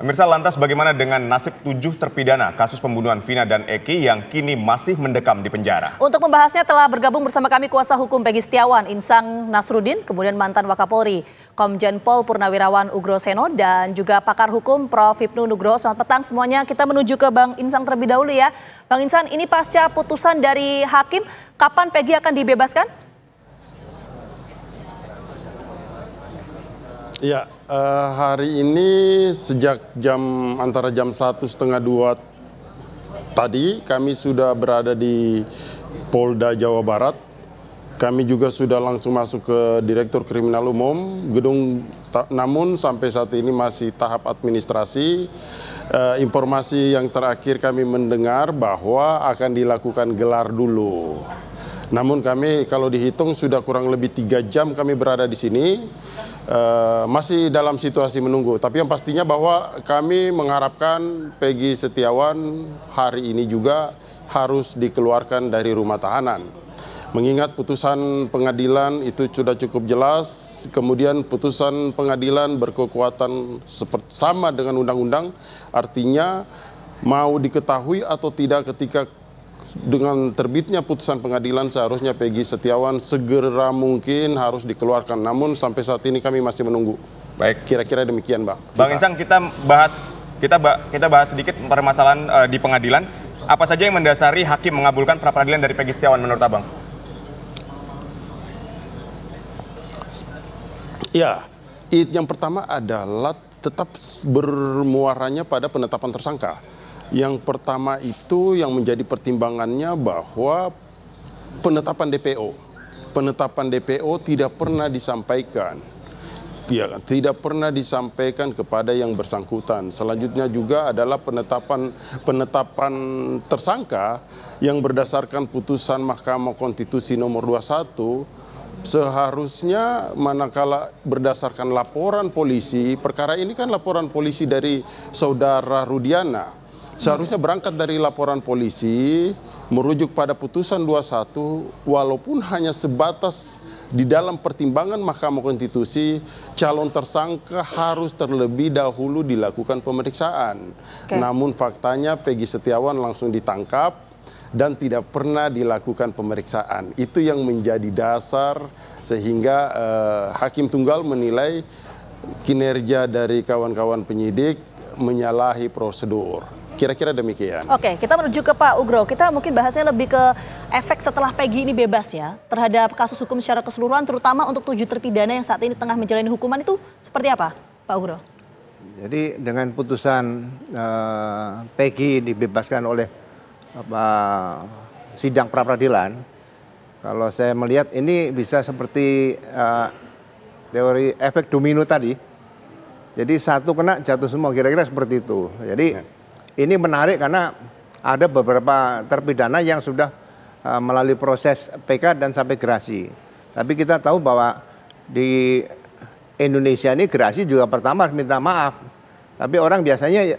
Pemirsa, lantas bagaimana dengan nasib 7 terpidana kasus pembunuhan Vina dan Eki yang kini masih mendekam di penjara? Untuk membahasnya telah bergabung bersama kami kuasa hukum Peggy Setiawan, Insang Nasruddin, kemudian mantan Wakapolri, Komjen Pol Purnawirawan Ugroseno, dan juga pakar hukum Prof. Hipnu Nugroho. Selamat petang semuanya. Kita menuju ke Bang Insang terlebih dahulu ya. Bang Insang, ini pasca putusan dari hakim, kapan Peggy akan dibebaskan? Ya, hari ini sejak antara jam 1:30 tadi kami sudah berada di Polda Jawa Barat. Kami juga sudah langsung masuk ke Direktur Kriminal Umum gedung, namun sampai saat ini masih tahap administrasi. Informasi yang terakhir kami mendengar bahwa akan dilakukan gelar dulu. Namun kami kalau dihitung sudah kurang lebih 3 jam kami berada di sini. Masih dalam situasi menunggu, tapi yang pastinya bahwa kami mengharapkan Peggy Setiawan hari ini juga harus dikeluarkan dari rumah tahanan. Mengingat putusan pengadilan itu sudah cukup jelas, kemudian putusan pengadilan berkekuatan sama dengan undang-undang, artinya mau diketahui atau tidak ketika dengan terbitnya putusan pengadilan seharusnya Peggy Setiawan segera mungkin harus dikeluarkan. Namun sampai saat ini kami masih menunggu. Baik, kira-kira demikian, Bang. Bang Insang, kita bahas sedikit permasalahan di pengadilan. Apa saja yang mendasari hakim mengabulkan pra peradilan dari Peggy Setiawan menurut Abang? Ya, yang pertama adalah tetap bermuaranya pada penetapan tersangka. Yang pertama itu yang menjadi pertimbangannya bahwa penetapan DPO tidak pernah disampaikan. Ya, tidak pernah disampaikan kepada yang bersangkutan. Selanjutnya juga adalah penetapan tersangka yang berdasarkan putusan Mahkamah Konstitusi nomor 21 seharusnya manakala berdasarkan laporan polisi, perkara ini kan laporan polisi dari saudara Rudiana. Seharusnya berangkat dari laporan polisi, merujuk pada putusan 21, walaupun hanya sebatas di dalam pertimbangan Mahkamah Konstitusi, calon tersangka harus terlebih dahulu dilakukan pemeriksaan. Namun faktanya Peggy Setiawan langsung ditangkap dan tidak pernah dilakukan pemeriksaan. Itu yang menjadi dasar sehingga Hakim Tunggal menilai kinerja dari kawan-kawan penyidik menyalahi prosedur. Kira-kira demikian. Oke, kita menuju ke Pak Ugro. Kita mungkin bahasnya lebih ke efek setelah Peggy ini bebas ya, terhadap kasus hukum secara keseluruhan, terutama untuk 7 terpidana yang saat ini tengah menjalani hukuman itu seperti apa, Pak Ugro? Jadi dengan putusan Peggy dibebaskan oleh sidang pra peradilan, kalau saya melihat ini bisa seperti teori efek domino tadi. Jadi satu kena jatuh semua, kira-kira seperti itu. Jadi ini menarik karena ada beberapa terpidana yang sudah melalui proses PK dan sampai gerasi. Tapi kita tahu bahwa di Indonesia ini gerasi juga pertama harus minta maaf. Tapi orang biasanya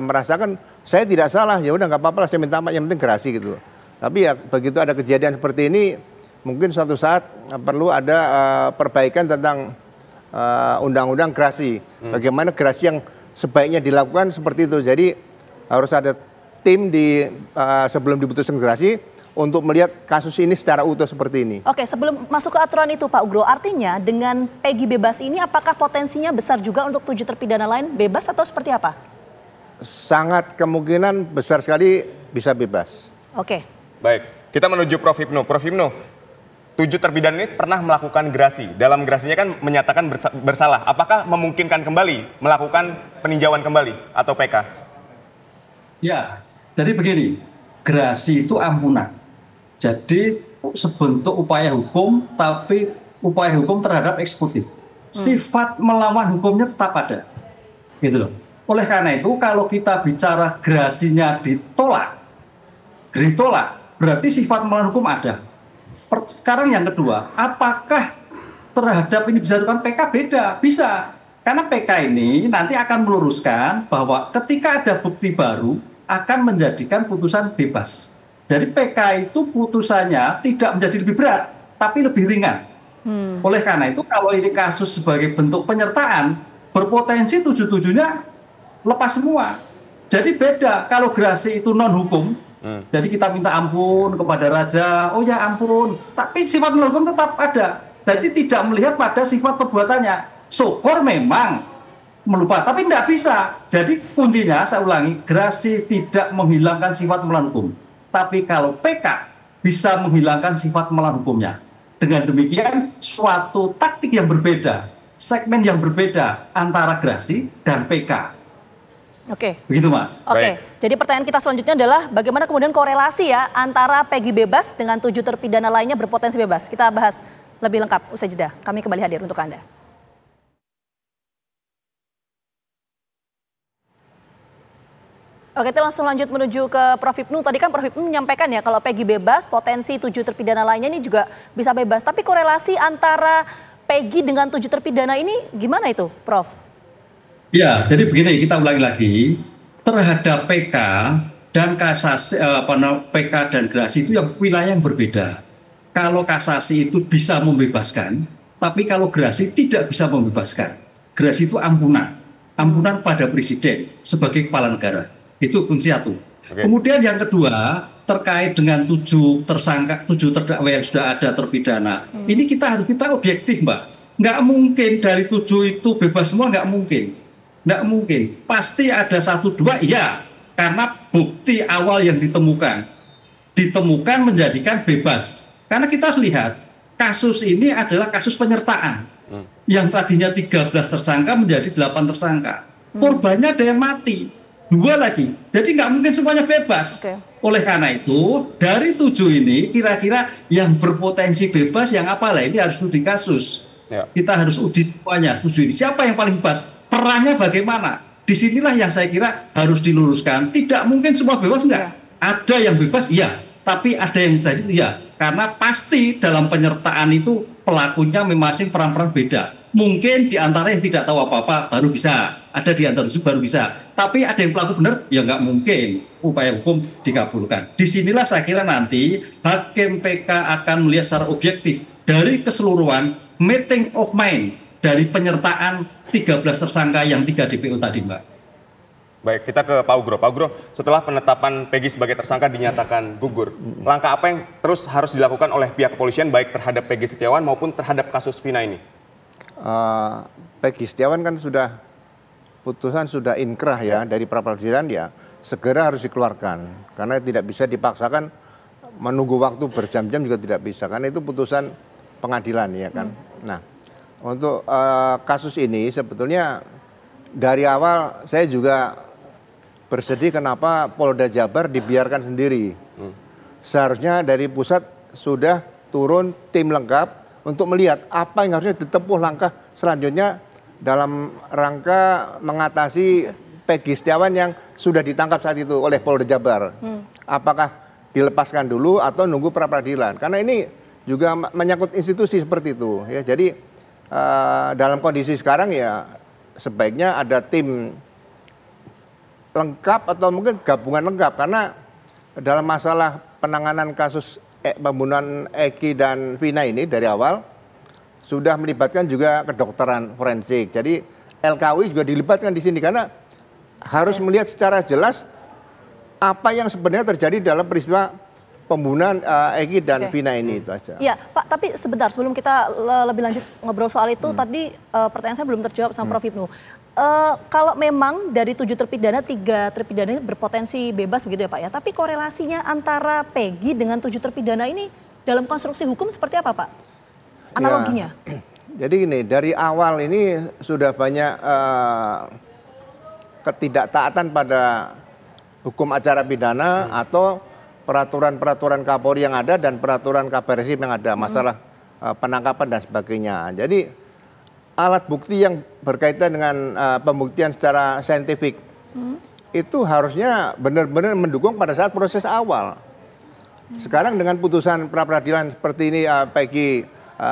merasakan saya tidak salah, ya udah nggak apa-apa saya minta maaf, yang penting gerasi gitu. Tapi ya begitu ada kejadian seperti ini, mungkin suatu saat perlu ada perbaikan tentang undang-undang gerasi. Bagaimana gerasi yang sebaiknya dilakukan seperti itu. Jadi harus ada tim sebelum diputuskan gerasi untuk melihat kasus ini secara utuh seperti ini. Oke, sebelum masuk ke aturan itu Pak Ugro, artinya dengan Peggy bebas ini apakah potensinya besar juga untuk 7 terpidana lain bebas atau seperti apa? Sangat kemungkinan besar sekali bisa bebas. Oke. Baik, kita menuju Prof. Hipnu. Prof. Hipnu, 7 terpidana ini pernah melakukan gerasi. Dalam gerasinya kan menyatakan bersalah. Apakah memungkinkan kembali melakukan peninjauan kembali atau PK? Ya, jadi begini, gerasi itu ampunan. Jadi sebentuk upaya hukum, tapi upaya hukum terhadap eksekutif. Sifat melawan hukumnya tetap ada, gitu loh. Oleh karena itu, kalau kita bicara gerasinya ditolak, berarti sifat melawan hukum ada. Sekarang yang kedua, apakah terhadap ini bisa dilakukan PK? Beda, bisa. Karena PK ini nanti akan meluruskan bahwa ketika ada bukti baru akan menjadikan putusan bebas. Jadi PK itu putusannya tidak menjadi lebih berat, tapi lebih ringan. Oleh karena itu kalau ini kasus sebagai bentuk penyertaan, berpotensi 7-7-nya lepas semua. Jadi beda kalau gerasi itu non hukum. Jadi kita minta ampun kepada raja, oh ya ampun. Tapi sifat non hukum tetap ada. Jadi tidak melihat pada sifat perbuatannya. Syukur memang melupa, tapi tidak bisa. Jadi kuncinya saya ulangi, gerasi tidak menghilangkan sifat melawan hukum. Tapi kalau PK bisa menghilangkan sifat melawan hukumnya. Dengan demikian suatu taktik yang berbeda, segmen yang berbeda antara gerasi dan PK. Oke. Begitu Mas. Oke, jadi pertanyaan kita selanjutnya adalah bagaimana kemudian korelasi ya antara Peggy bebas dengan 7 terpidana lainnya berpotensi bebas. Kita bahas lebih lengkap usai jeda. Kami kembali hadir untuk Anda. Oke, kita langsung lanjut menuju ke Prof. Hipnu. Tadi kan Prof. Hipnu menyampaikan ya kalau Peggy bebas, potensi 7 terpidana lainnya ini juga bisa bebas. Tapi korelasi antara Peggy dengan 7 terpidana ini gimana itu, Prof? Ya, jadi begini, kita ulangi lagi. Terhadap PK dan kasasi, PK dan gerasi itu yang wilayah yang berbeda. Kalau kasasi itu bisa membebaskan, tapi kalau gerasi tidak bisa membebaskan. Gerasi itu ampunan pada presiden sebagai kepala negara. Itu kunci satu. Kemudian yang kedua, terkait dengan 7 tersangka, 7 terdakwa yang sudah ada terpidana. Ini kita objektif, Mbak. Nggak mungkin dari 7 itu bebas semua, nggak mungkin. Nggak mungkin. Pasti ada 1-2, iya. Karena bukti awal yang ditemukan menjadikan bebas. Karena kita harus lihat, kasus ini adalah kasus penyertaan. Yang tadinya 13 tersangka menjadi 8 tersangka. Korbannya ada yang mati. 2 lagi. Jadi nggak mungkin semuanya bebas. Oleh karena itu, dari 7 ini kira-kira yang berpotensi bebas yang apalah ini harus studi kasus. Kita harus uji semuanya. 7 ini. Siapa yang paling bebas? Perannya bagaimana? Disinilah yang saya kira harus diluruskan. Tidak mungkin semua bebas, enggak. Ada yang bebas, iya. Tapi ada yang tadi, iya. Karena pasti dalam penyertaan itu pelakunya masing-masing peran-peran beda. Mungkin di antara yang tidak tahu apa-apa baru bisa. Ada di antara itu baru bisa. Tapi ada yang pelaku benar, ya nggak mungkin upaya hukum dikabulkan. Disinilah saya kira nanti hakim PK akan melihat secara objektif dari keseluruhan meeting of mind dari penyertaan 13 tersangka yang 3 DPO tadi, Mbak. Baik, kita ke Pak Ugro. Pak Ugro, setelah penetapan Peggy sebagai tersangka dinyatakan gugur, langkah apa yang terus harus dilakukan oleh pihak kepolisian baik terhadap Peggy Setiawan maupun terhadap kasus Vina ini? Peggy Setiawan kan putusan sudah inkrah ya dari pra-peradilan, ya segera harus dikeluarkan karena tidak bisa dipaksakan menunggu waktu berjam-jam juga tidak bisa karena itu putusan pengadilan ya kan. Nah, untuk kasus ini sebetulnya dari awal saya juga bersedih kenapa Polda Jabar dibiarkan sendiri. Seharusnya dari pusat sudah turun tim lengkap untuk melihat apa yang harusnya ditempuh langkah selanjutnya dalam rangka mengatasi Peggy Setiawan yang sudah ditangkap saat itu oleh Polda Jabar. Apakah dilepaskan dulu atau nunggu pra-peradilan? Karena ini juga menyangkut institusi seperti itu. Ya, jadi dalam kondisi sekarang ya sebaiknya ada tim lengkap atau mungkin gabungan lengkap karena dalam masalah penanganan kasus pembunuhan Eki dan Vina ini dari awal sudah melibatkan juga kedokteran forensik. Jadi LKUI juga dilibatkan di sini karena harus melihat secara jelas apa yang sebenarnya terjadi dalam peristiwa pembunuhan Eki dan Vina ini itu aja. Iya, Pak, tapi sebentar sebelum kita lebih lanjut ngobrol soal itu tadi pertanyaan saya belum terjawab sama Prof. Hipnu. Kalau memang dari 7 terpidana, 3 terpidana ini berpotensi bebas begitu ya Pak ya. Tapi korelasinya antara Peggy dengan 7 terpidana ini dalam konstruksi hukum seperti apa Pak? Analoginya? Ya, jadi gini, dari awal ini sudah banyak ketidaktaatan pada hukum acara pidana atau peraturan-peraturan Kapolri yang ada dan peraturan Kabar Reskrim yang ada, masalah penangkapan dan sebagainya. Jadi alat bukti yang berkaitan dengan pembuktian secara saintifik itu harusnya benar-benar mendukung pada saat proses awal. Sekarang dengan putusan pra-peradilan seperti ini Peggy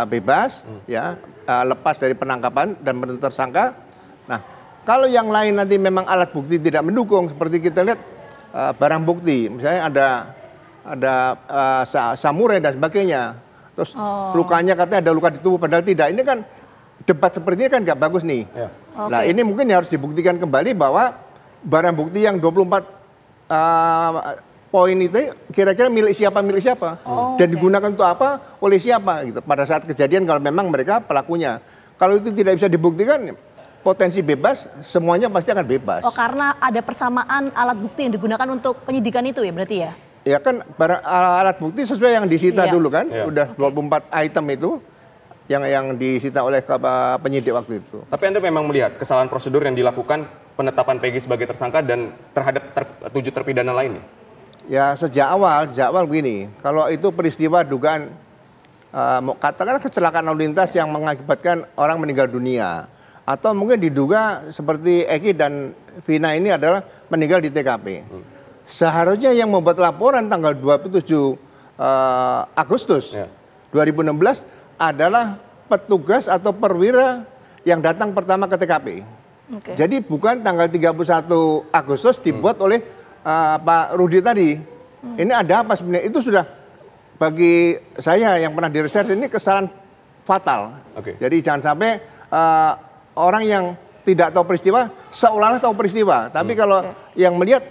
bebas, ya lepas dari penangkapan dan penentuan tersangka. Nah, kalau yang lain nanti memang alat bukti tidak mendukung, seperti kita lihat barang bukti, misalnya ada samurai dan sebagainya, terus lukanya katanya ada luka di tubuh padahal tidak. Ini kan debat seperti ini kan nggak bagus nih. Nah, ini mungkin harus dibuktikan kembali bahwa barang bukti yang 24 poin itu kira-kira milik siapa dan digunakan untuk apa oleh siapa gitu pada saat kejadian kalau memang mereka pelakunya. Kalau itu tidak bisa dibuktikan potensi bebas semuanya pasti akan bebas. Oh, karena ada persamaan alat bukti yang digunakan untuk penyidikan itu ya berarti ya? Ya kan alat bukti sesuai yang disita Iya. dulu kan, Iya. udah 24 item itu yang disita oleh penyidik waktu itu. Tapi Anda memang melihat kesalahan prosedur yang dilakukan penetapan Peggy sebagai tersangka dan terhadap 7 terpidana lainnya? Ya sejak awal begini, kalau itu peristiwa dugaan katakanlah kecelakaan lalu lintas yang mengakibatkan orang meninggal dunia, atau mungkin diduga seperti Eki dan Vina ini adalah meninggal di TKP. Seharusnya yang membuat laporan tanggal 27 Agustus 2016 adalah petugas atau perwira yang datang pertama ke TKP. Oke. Jadi bukan tanggal 31 Agustus dibuat oleh Pak Rudi tadi. Ini ada apa sebenarnya? Itu sudah bagi saya yang pernah diresearch ini kesalahan fatal. Oke. Jadi jangan sampai orang yang tidak tahu peristiwa seolah-olah tahu peristiwa. Tapi kalau yang melihat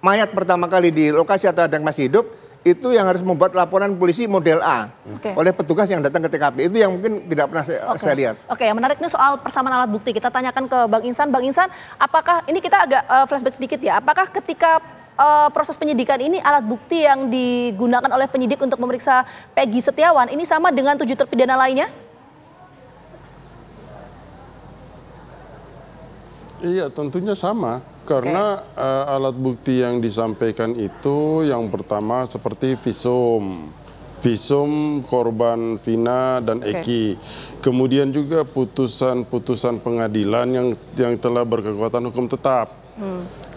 mayat pertama kali di lokasi atau ada yang masih hidup, itu yang harus membuat laporan polisi model A oleh petugas yang datang ke TKP. Itu yang mungkin tidak pernah saya lihat. Oke, yang menarik ini soal persamaan alat bukti. Kita tanyakan ke Bang Insan. Bang Insan, apakah ini kita agak flashback sedikit ya? Apakah ketika proses penyidikan ini alat bukti yang digunakan oleh penyidik untuk memeriksa Peggy Setiawan ini sama dengan 7 terpidana lainnya? Iya, tentunya sama. Karena alat bukti yang disampaikan itu yang pertama seperti visum korban Vina dan Eki. Kemudian juga putusan pengadilan yang telah berkekuatan hukum tetap.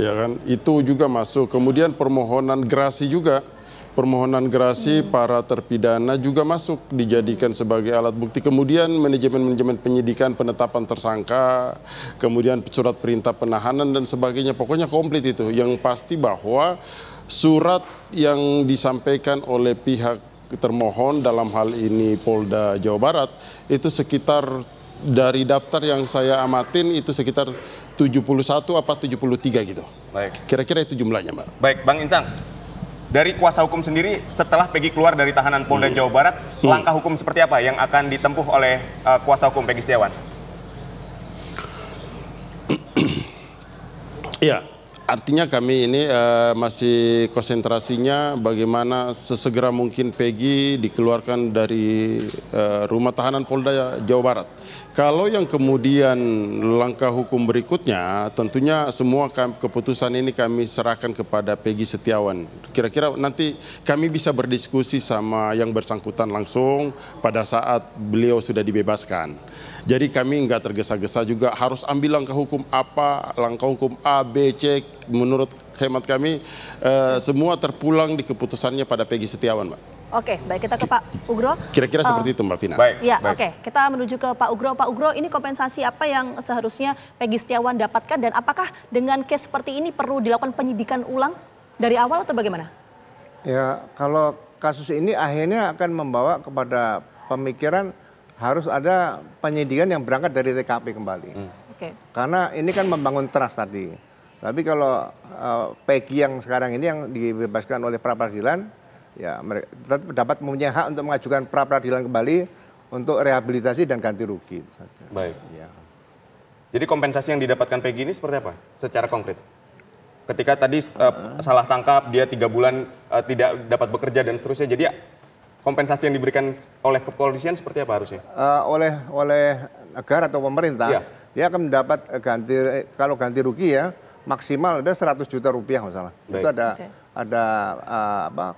Ya kan? Itu juga masuk. Kemudian permohonan gerasi juga. Permohonan gerasi para terpidana juga masuk dijadikan sebagai alat bukti. Kemudian manajemen penyidikan, penetapan tersangka, kemudian surat perintah penahanan dan sebagainya. Pokoknya komplit itu. Yang pasti bahwa surat yang disampaikan oleh pihak termohon dalam hal ini Polda Jawa Barat itu sekitar dari daftar yang saya amatin itu sekitar 71 apa 73 gitu. Baik. Kira-kira itu jumlahnya, Mbak. Baik, Bang Insan. Dari kuasa hukum sendiri, setelah Peggy keluar dari tahanan Polda Jawa Barat, langkah hukum seperti apa yang akan ditempuh oleh kuasa hukum Peggy Setiawan? Iya, artinya kami ini masih konsentrasinya bagaimana sesegera mungkin Peggy dikeluarkan dari rumah tahanan Polda Jawa Barat. Kalau yang kemudian langkah hukum berikutnya, tentunya semua keputusan ini kami serahkan kepada Peggy Setiawan. Kira-kira nanti kami bisa berdiskusi sama yang bersangkutan langsung pada saat beliau sudah dibebaskan. Jadi kami nggak tergesa-gesa juga harus ambil langkah hukum apa, langkah hukum A, B, C. Menurut hemat kami semua terpulang di keputusannya pada Peggy Setiawan, Mbak. Oke, baik, kita ke Pak Ugro. Kira-kira seperti itu, Mbak Vina. Baik. Ya, baik. oke. Kita menuju ke Pak Ugro. Pak Ugro, ini kompensasi apa yang seharusnya Peggy Setiawan dapatkan dan apakah dengan case seperti ini perlu dilakukan penyidikan ulang dari awal atau bagaimana? Ya, kalau kasus ini akhirnya akan membawa kepada pemikiran harus ada penyidikan yang berangkat dari TKP kembali. Oke. Karena ini kan membangun trust tadi. Tapi kalau Peggy yang sekarang ini yang dibebaskan oleh pra-peradilan, ya mereka tetap dapat mempunyai hak untuk mengajukan pra-peradilan kembali untuk rehabilitasi dan ganti rugi. Baik. Ya. Jadi kompensasi yang didapatkan Peggy ini seperti apa? Secara konkret. Ketika tadi salah tangkap, dia 3 bulan tidak dapat bekerja dan seterusnya. Jadi kompensasi yang diberikan oleh kepolisian seperti apa harusnya? Oleh negara atau pemerintah, Iya. dia akan mendapat kalau ganti rugi ya maksimal ada 100 juta rupiah masalah. Baik. Itu ada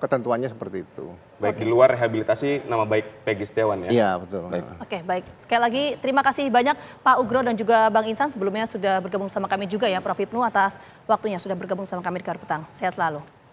ketentuannya seperti itu. Baik, di luar rehabilitasi nama baik Peggy Setiawan ya? Iya, betul. Baik. Oke, baik. Sekali lagi terima kasih banyak Pak Ugro dan juga Bang Insan sebelumnya sudah bergabung sama kami juga ya, Prof. Hipnu atas waktunya sudah bergabung sama kami di Kabar Petang. Sehat selalu.